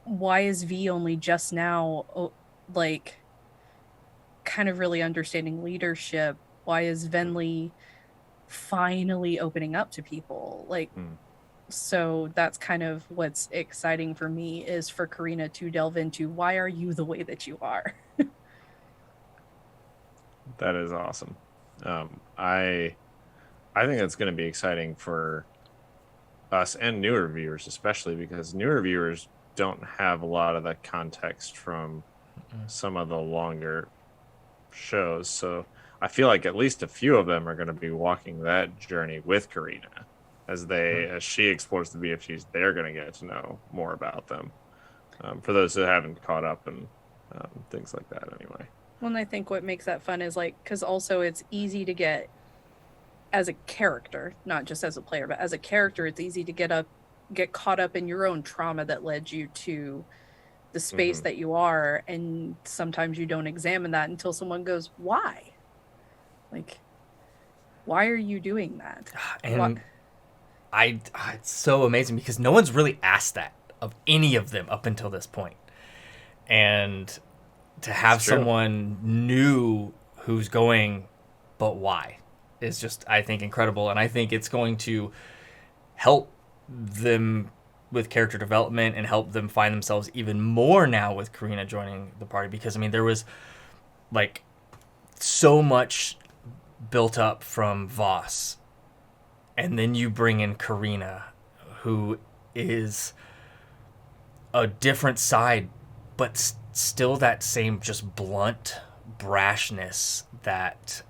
why is V only just now like kind of really understanding leadership? Why is Venli finally opening up to people? Like, mm. so that's kind of what's exciting for me, is for Karina to delve into why are you the way that you are. That is awesome. I think that's going to be exciting for us and newer viewers, especially because newer viewers don't have a lot of the context from some of the longer shows. So I feel like at least a few of them are going to be walking that journey with Karina as she explores the BFGs. They're going to get to know more about them. For those that haven't caught up and things like that, anyway. Well, and I think what makes that fun is like, because also it's easy to get, as a character, not just as a player, but as a character, it's easy to get caught up in your own trauma that led you to the space Mm-hmm. that you are, and sometimes you don't examine that until someone goes, why? Like, why are you doing that? What? And it's so amazing because no one's really asked that of any of them up until this point. And to have someone new who's going, but why, is just, I think, incredible. And I think it's going to help them with character development and help them find themselves even more now with Karina joining the party. Because, I mean, there was like so much built up from Voss. And then you bring in Karina, who is a different side, but still that same just blunt brashness that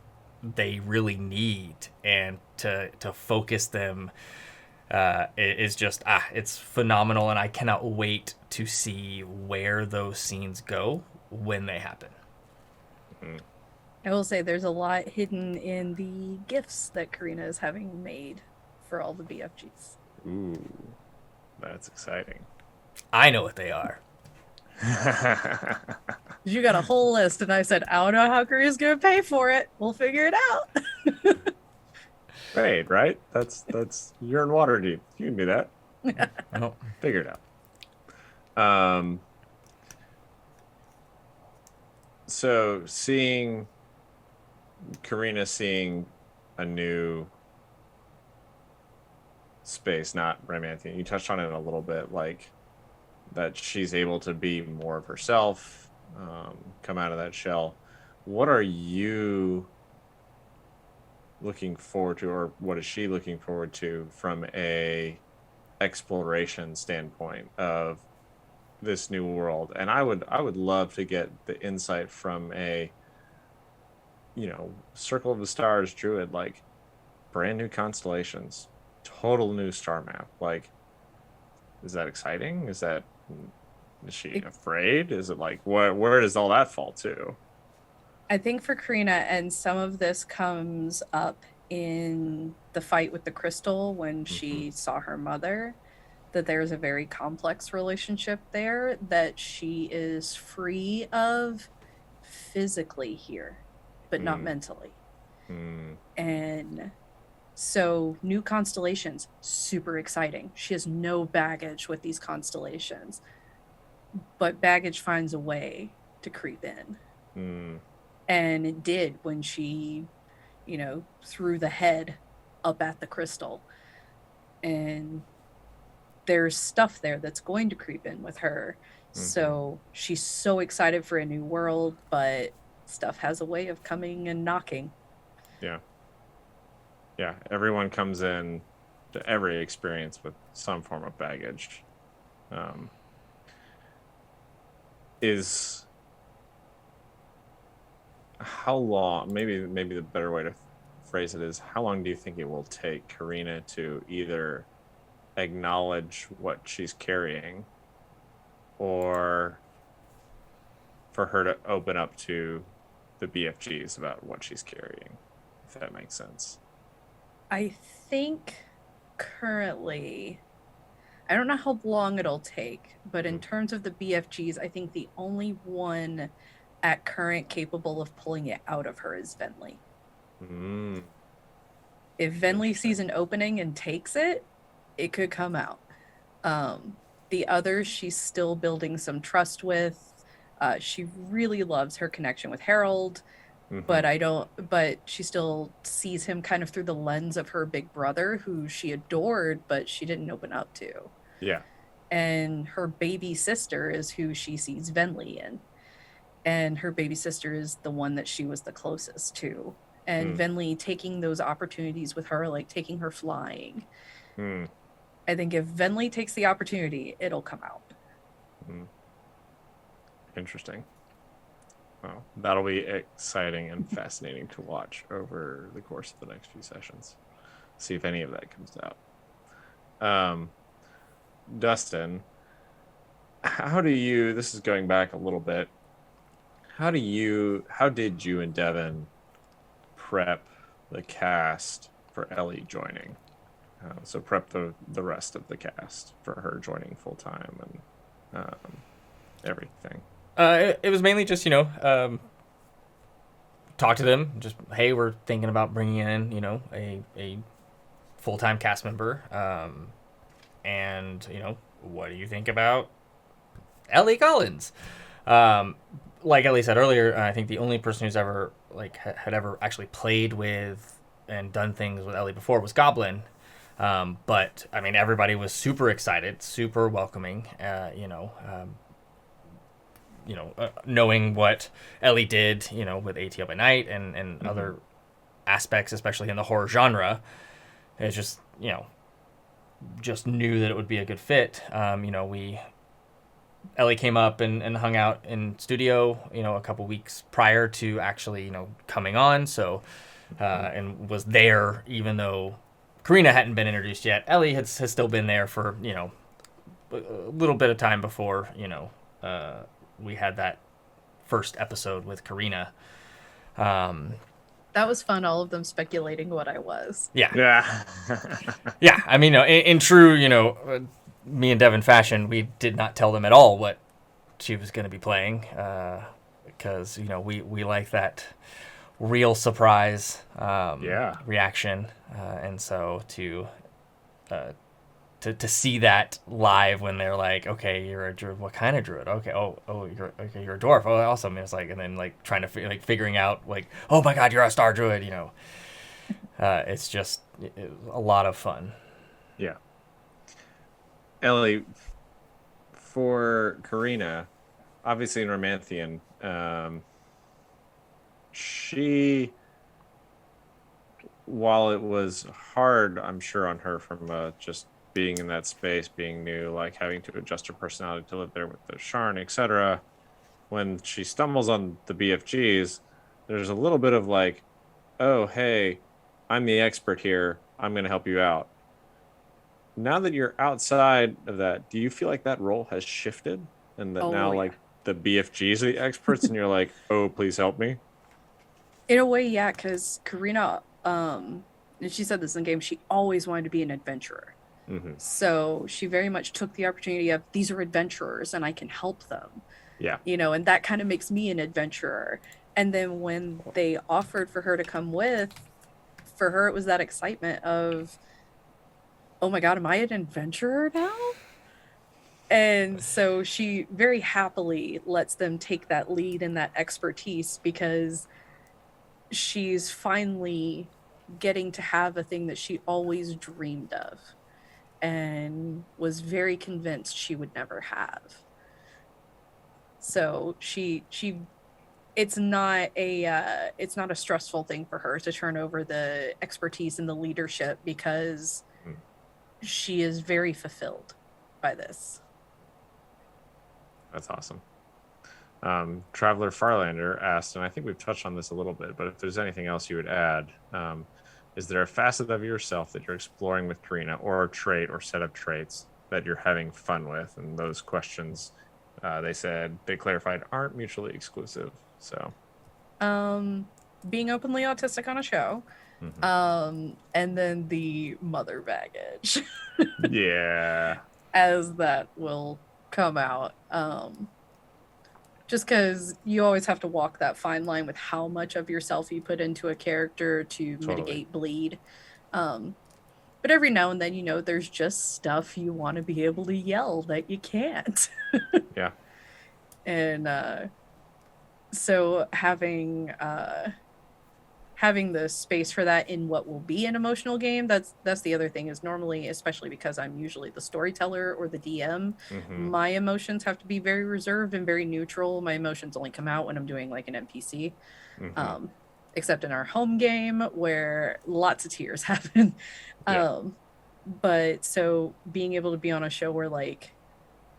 they really need, and to focus them is just it's phenomenal, and I cannot wait to see where those scenes go when they happen. Mm-hmm. I will say there's a lot hidden in the gifts that Karina is having made for all the BFGs. Ooh, that's exciting. I know what they are. You got a whole list, and I said, I don't know how Karina's going to pay for it. We'll figure it out. Great, right? That's you're in water deep. You can do that. Oh. Figure it out. So Karina seeing a new space, not romantic. You touched on it a little bit, like that she's able to be more of herself, come out of that shell. What are you looking forward to, or what is she looking forward to from a exploration standpoint of this new world? And I would love to get the insight from a Circle of the Stars druid, like brand new constellations, total new star map. Like, is that exciting? Is she afraid? Is it like where does all that fall to? I think for Karina, and some of this comes up in the fight with the crystal when Mm-hmm. she saw her mother, that there's a very complex relationship there that she is free of physically here, but not mentally. Mm-hmm. And so, new constellations, super exciting. She has no baggage with these constellations, but baggage finds a way to creep in. Mm-hmm. And it did when she, threw the head up at the crystal. And there's stuff there that's going to creep in with her. So she's so excited for a new world, but stuff has a way of coming and knocking. Yeah. Yeah. Everyone comes in to every experience with some form of baggage. Is how long? Maybe the better way to phrase it is, how long do you think it will take Karina to either acknowledge what she's carrying, or for her to open up to the BFGs about what she's carrying, if that makes sense? I think currently, I don't know how long it'll take, but in terms of the BFGs, I think the only one at current capable of pulling it out of her is Venli. If Venli sees an opening and takes it, it could come out. The others, she's still building some trust with. She really loves her connection with Harold, but she still sees him kind of through the lens of her big brother, who she adored, but she didn't open up to. Yeah. And her baby sister is who she sees Venli in. And her baby sister is the one that she was the closest to. And Venli taking those opportunities with her, like taking her flying. I think if Venli takes the opportunity, it'll come out. Interesting. Well, that'll be exciting and fascinating to watch over the course of the next few sessions. See if any of that comes out. Dustin, how do you, this is going back a little bit, how did you and Devin prep the cast for Ellie joining? So prep the rest of the cast for her joining full time and everything. It was mainly just, talk to them. Just, hey, we're thinking about bringing in, a full-time cast member. And, what do you think about Ellie Collins? Like Ellie said earlier, I think the only person who's ever, had ever actually played with and done things with Ellie before was Goblin. But, I mean, everybody was super excited, super welcoming, knowing what Ellie did, with ATL by Night and other aspects, especially in the horror genre. It's just, just knew that it would be a good fit. Ellie came up and hung out in studio, a couple weeks prior to actually, coming on. So, and was there even though Karina hadn't been introduced yet. Ellie has still been there for, a little bit of time before, we had that first episode with Karina. That was fun, all of them speculating what I was. Yeah. Yeah. Yeah. I mean, in true, me and Devin fashion, we did not tell them at all what she was going to be playing, because, we like that real surprise reaction. And so to see that live when they're like, okay, you're a druid. What kind of druid? Okay, you're a dwarf. Oh, awesome. And it's like, and then trying to figuring out oh my god, you're a star druid. It's just a lot of fun. Yeah. Ellie, for Karina, obviously in Romanthian, she, while it was hard, I'm sure on her from just being in that space, being new, having to adjust her personality to live there with the Sharn, etc. When she stumbles on the BFGs, there's a little bit of oh, hey, I'm the expert here. I'm going to help you out. Now that you're outside of that, do you feel like that role has shifted? And that the BFGs are the experts and you're oh, please help me? In a way, yeah, because Karina, and she said this in the game, she always wanted to be an adventurer. So she very much took the opportunity of, these are adventurers and I can help them. Yeah. And that kind of makes me an adventurer. And then when they offered for her to come with, for her, it was that excitement of, oh my god, am I an adventurer now? And so she very happily lets them take that lead and that expertise, because she's finally getting to have a thing that she always dreamed of. and was very convinced she would never have. So she it's not a stressful thing for her to turn over the expertise and the leadership, because she is very fulfilled by this. That's awesome. Traveler Farlander asked, and I think we've touched on this a little bit, but if there's anything else you would add, is there a facet of yourself that you're exploring with Karina, or a trait or set of traits that you're having fun with? And those questions, they clarified, aren't mutually exclusive. So, being openly autistic on a show, and then the mother baggage. Yeah. As that will come out. Just because you always have to walk that fine line with how much of yourself you put into a character to mitigate bleed. But every now and then, there's just stuff you want to be able to yell that you can't. Yeah. And so having the space for that in what will be an emotional game, that's the other thing, is normally, especially because I'm usually the storyteller or the DM, my emotions have to be very reserved and very neutral. My emotions only come out when I'm doing like an NPC, except in our home game where lots of tears happen. But so being able to be on a show where, like,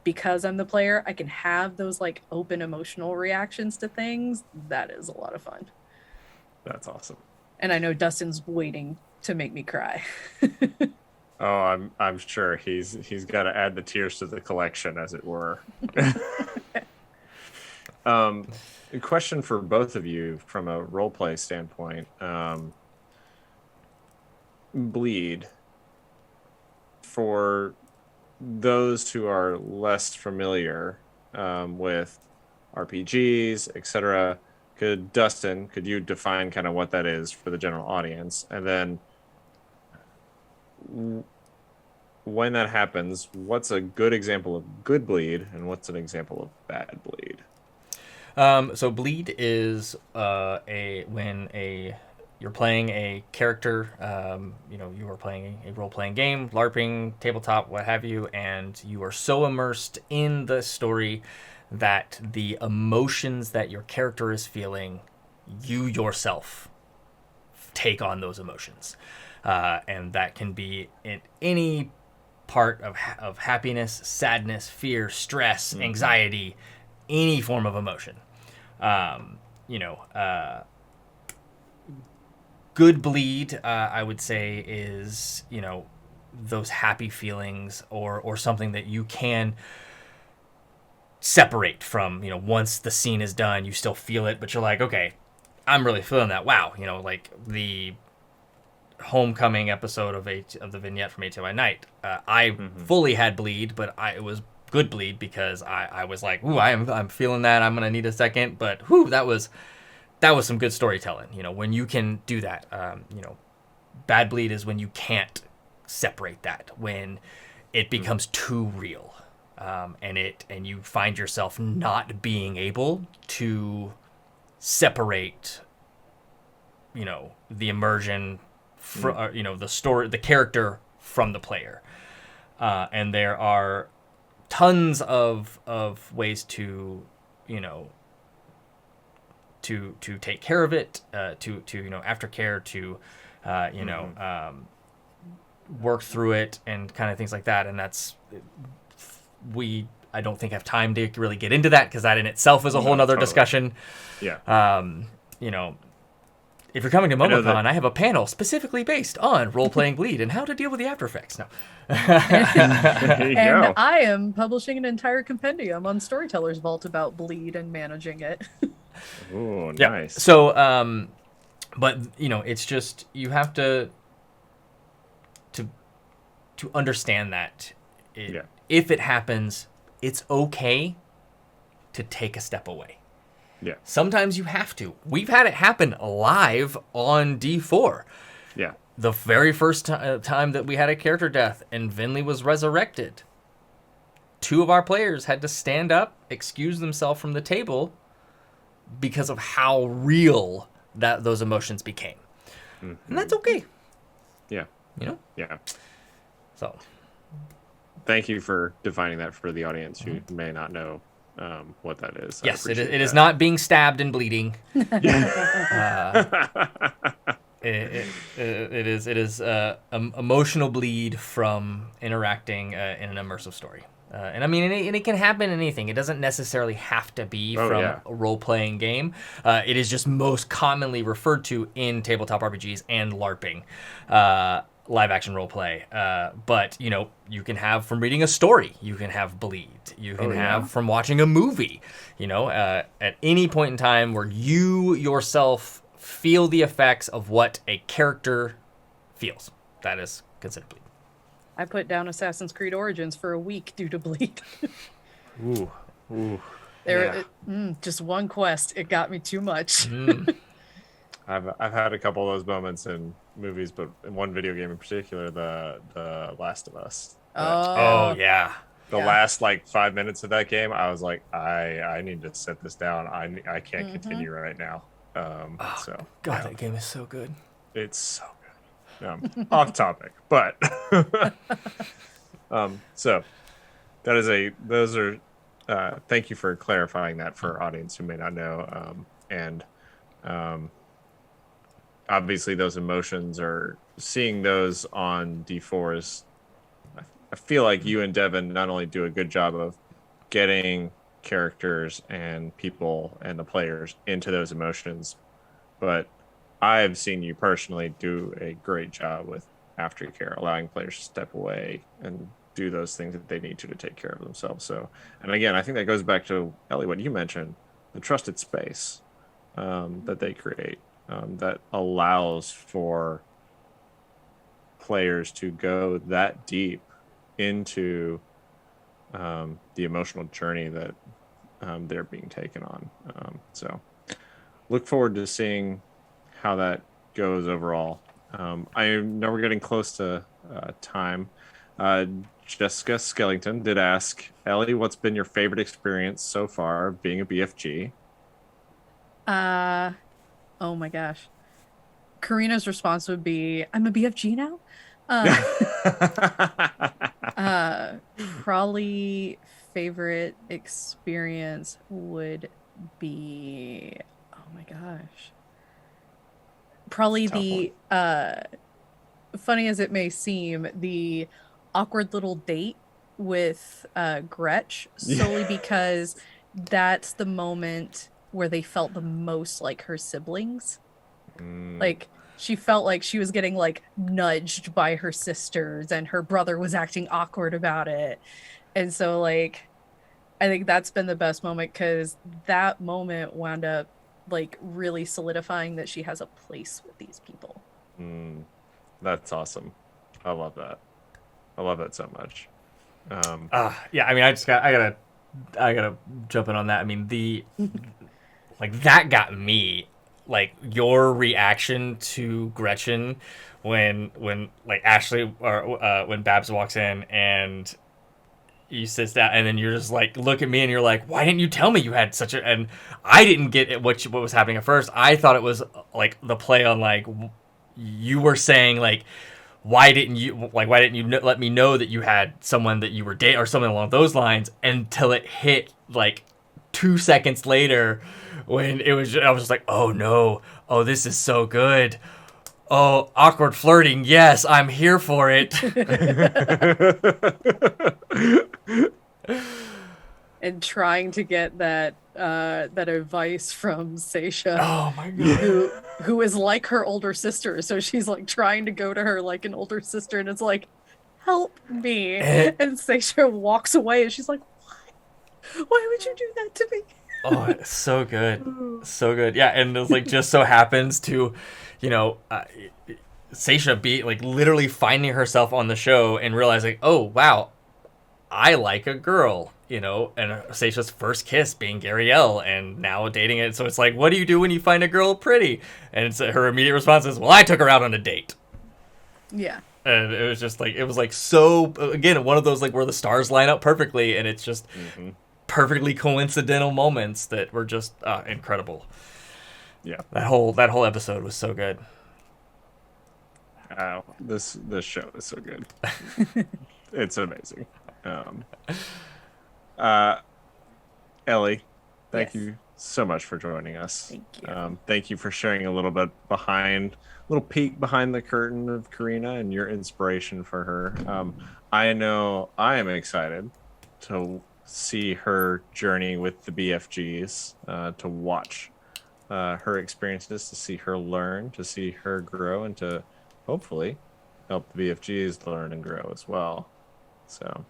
because I'm the player, I can have those like open emotional reactions to things, that is a lot of fun. That's awesome. And I know Dustin's waiting to make me cry. Oh, I'm sure he's got to add the tears to the collection, as it were. A question for both of you from a roleplay standpoint. Bleed. For those who are less familiar with RPGs, etc., Dustin, could you define kind of what that is for the general audience? And then when that happens, what's a good example of good bleed and what's an example of bad bleed? So bleed is you're playing a character, you are playing a role-playing game, LARPing, tabletop, what have you, and you are so immersed in the story that the emotions that your character is feeling, you yourself take on those emotions. And that can be in any part of happiness, sadness, fear, stress, anxiety, any form of emotion. Good bleed, I would say, is, those happy feelings or something that you can separate from. Once the scene is done, you still feel it, but you're like, okay, I'm really feeling that. Wow. Like the homecoming episode of the vignette from ATO by Night. I fully had bleed, but it was good bleed because I was like, ooh, I'm feeling that. I'm going to need a second, but whew, that was some good storytelling. When you can do that. Bad bleed is when you can't separate that, when it becomes too real. And you find yourself not being able to separate, the immersion, the story, the character from the player. And there are tons of ways to, to take care of it, to aftercare, to, work through it and kind of things like that. And that's, I don't think have time to really get into that because that in itself is a whole nother discussion. Yeah. If you're coming to MomoCon, I have a panel specifically based on role-playing bleed and how to deal with the after effects. No. And I am publishing an entire compendium on Storyteller's Vault about bleed and managing it. Oh, nice. Yeah. So, but it's just you have to understand that if it happens, it's okay to take a step away. Yeah. Sometimes you have to. We've had it happen live on D4. Yeah. The very first time that we had a character death and Vinley was resurrected, 2 of our players had to stand up, excuse themselves from the table because of how real those emotions became. And that's okay. Yeah. Yeah. So. Thank you for defining that for the audience who may not know what that is. Yes, it appreciate is that. not being stabbed and bleeding. Yeah. It is emotional bleed from interacting in an immersive story. And I mean, and it can happen in anything. It doesn't necessarily have to be Oh, from yeah. a role-playing game. It is just most commonly referred to in tabletop RPGs and LARPing, live-action role-play. But, you know, you can have from reading a story. You can have bleed. You can Oh, yeah. have from watching a movie. You know, at any point in time where you yourself feel the effects of what a character feels. That is considered bleed. I put down Assassin's Creed Origins for a week due to bleed. Ooh. Yeah. Just one quest. It got me too much. I've had a couple of those moments in movies, but in one video game in particular, the Last of Us. Oh yeah. The last like 5 minutes of that game, I was like, I need to set this down. I can't continue right now. So God, that game is so good. it's so good. Off topic, but so that is those are thank you for clarifying that for our audience who may not know. And obviously those emotions are seeing those on D4 is I feel like you and Devin not only do a good job of getting characters and people and the players into those emotions, but I've seen you personally do a great job with aftercare, allowing players to step away and do those things that they need to take care of themselves. So, and again, I think that goes back to Ellie, what you mentioned, the trusted space that they create that allows for players to go that deep into the emotional journey that they're being taken on. So look forward to seeing how that goes overall. I know we're getting close to time. Jessica Skellington did ask, Ellie, what's been your favorite experience so far of being a BFG? Oh my gosh. Karina's response would be, I'm a BFG now? Probably favorite experience would be, oh my gosh. Probably the funny as it may seem, the awkward little date with Gretch, solely because that's the moment where they felt the most like her siblings. Like she felt like she was getting like nudged by her sisters and her brother was acting awkward about it. And so like I think that's been the best moment because that moment wound up like really solidifying that she has a place with these people. That's awesome. I love that. I love that so much. Yeah, I mean, I gotta jump in on that. I mean, like that got me. Like your reaction to Gretchen when like Ashley or when Babs walks in and you sit down and then you're just like look at me and you're like, why didn't you tell me you had such a, and I didn't get it, what was happening at first. I thought it was like the play on like you were saying like why didn't you let me know that you had someone that you were dating or something along those lines, until it hit like 2 seconds later when I was just like, oh no, oh this is so good, oh awkward flirting, yes, I'm here for it. And trying to get that advice from Seisha, Oh my god, who is like her older sister, so she's like trying to go to her like an older sister, and it's like, help me. And Seisha walks away and she's like, why would you do that to me? oh it's so good, so good. Yeah, and it was like just so happens to, you know, Seisha be like literally finding herself on the show and realizing, oh wow, I like a girl, you know, and Seisha's first kiss being Garielle and now dating it. So it's like, what do you do when you find a girl pretty? And it's, her immediate response is, well, I took her out on a date. Yeah. And it was just like, it was like so, again, one of those like where the stars line up perfectly and it's just perfectly coincidental moments that were just incredible. Yeah. That whole episode was so good. This show is so good. It's amazing. Ellie, thank Yes. you so much for joining us. Thank you. Thank you for sharing a little bit little peek behind the curtain of Karina and your inspiration for her. I know I am excited to see her journey with the BFGs, to watch her experiences, to see her learn, to see her grow, and to hopefully help the BFGs learn and grow as well. So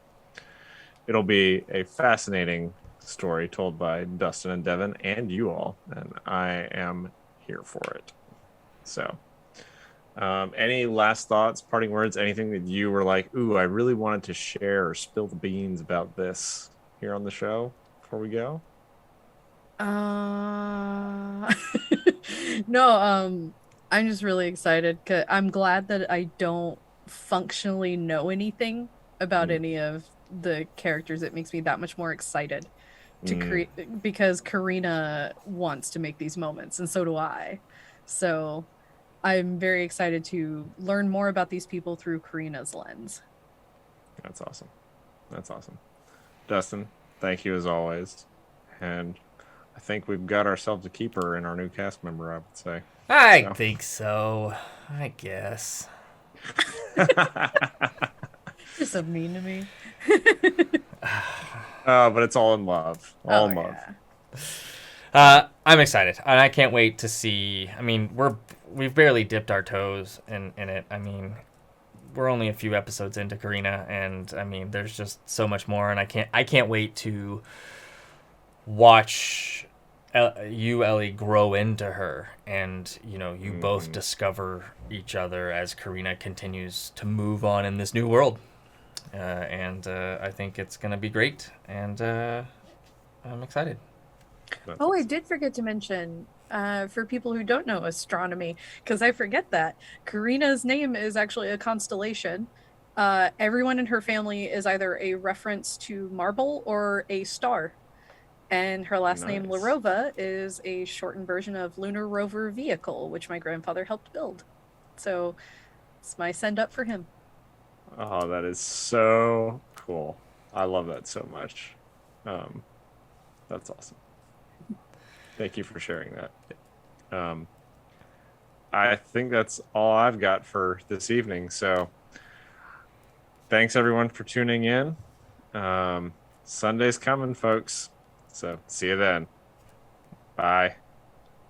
it'll be a fascinating story told by Dustin and Devin and you all, and I am here for it. So, any last thoughts, parting words, anything that you were like, ooh, I really wanted to share or spill the beans about this here on the show before we go? No, I'm just really excited because I'm glad that I don't functionally know anything about any of the characters. It makes me that much more excited to create because Karina wants to make these moments, and so do I. So I'm very excited to learn more about these people through Karina's lens. That's awesome. That's awesome. Dustin, thank you as always. And I think we've got ourselves a keeper in our new cast member, I would say. I think so. I guess. You're so mean to me. But it's all in love. All in love. Yeah. I'm excited, and I can't wait to see. I mean, we've barely dipped our toes in it. I mean, we're only a few episodes into Karina, and I mean, there's just so much more, and I can't wait to watch you, Ellie, grow into her, and you both discover each other as Karina continues to move on in this new world, and I think it's gonna be great, and I'm excited. Oh, I did forget to mention, for people who don't know astronomy, because I forget that, Karina's name is actually a constellation. Everyone in her family is either a reference to marble or a star. And her last name, Nice. Larova, is a shortened version of Lunar Rover Vehicle, which my grandfather helped build. So it's my send up for him. Oh, that is so cool. I love that so much. That's awesome. Thank you for sharing that. I think that's all I've got for this evening. So thanks everyone for tuning in. Sunday's coming, folks. So see you then. Bye.